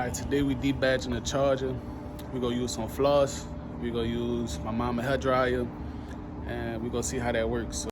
Alright, today we debadging the charger. We're gonna use some floss. We're gonna use my mama hair dryer, and we're gonna see how that works.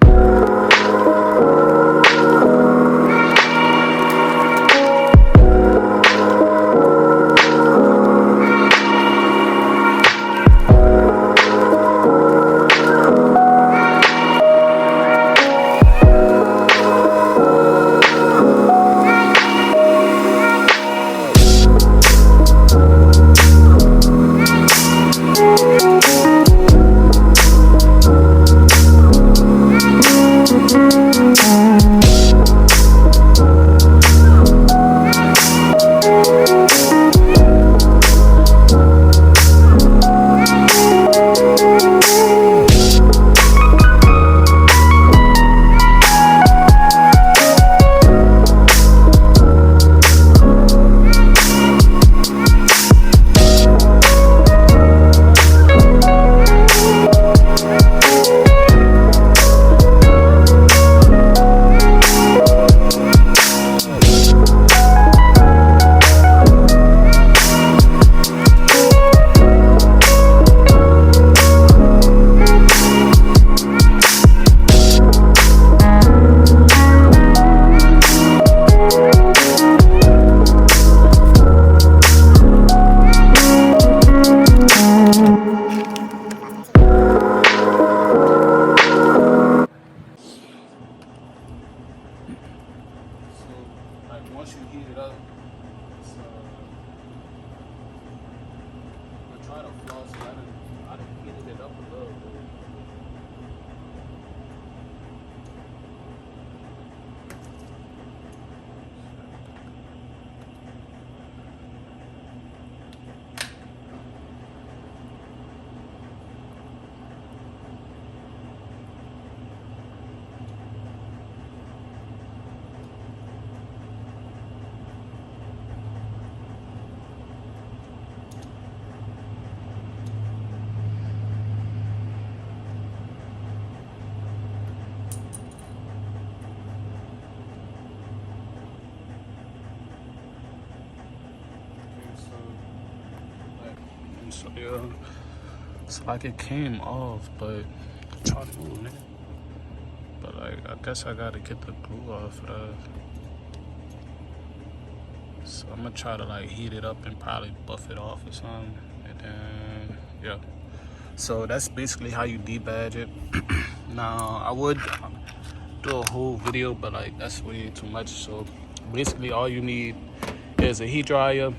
Once you heat it up, but try to floss it. I done heated it up a little bit. So yeah, it's like it came off, but try to move it. But like, I guess I gotta get the glue off of that. So I'm gonna try to like heat it up and probably buff it off or something, and then yeah. So that's basically how you debadge it. Now I would do a whole video, but like that's way too much. So basically, all you need is a heat dryer.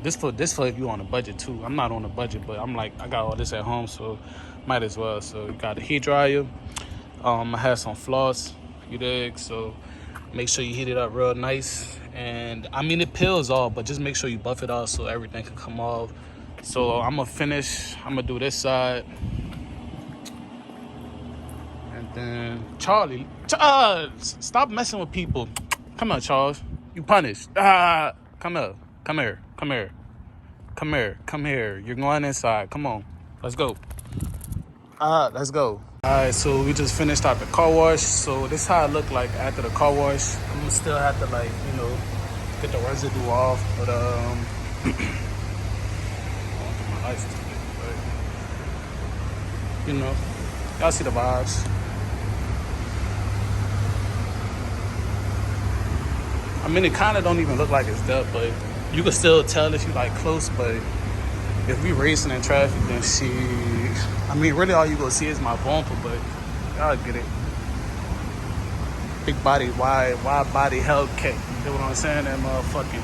This for if you on a budget too. I'm not on a budget, but I'm like, I got all this at home, so might as well. So you got a heat dryer. I have some floss, you dig? So make sure you heat it up real nice. And I mean, it peels off, but just make sure you buff it off so everything can come off. So I'm gonna do this side. And then Charlie, stop messing with people. Come on, Charles, you punished. Come here. You're going inside. Come on. Let's go. Let's go. Alright, so we just finished out the car wash. So this is how it looked like after the car wash. I'm gonna still have to like, get the residue off. But my license plate, but y'all see the vibes. I mean, it kind of don't even look like it's done, but you can still tell if you like close. But if we racing in traffic, then I mean, really all you gonna see is my bumper, but y'all get it. Big body, wide body Hellcat. You know what I'm saying? That motherfucking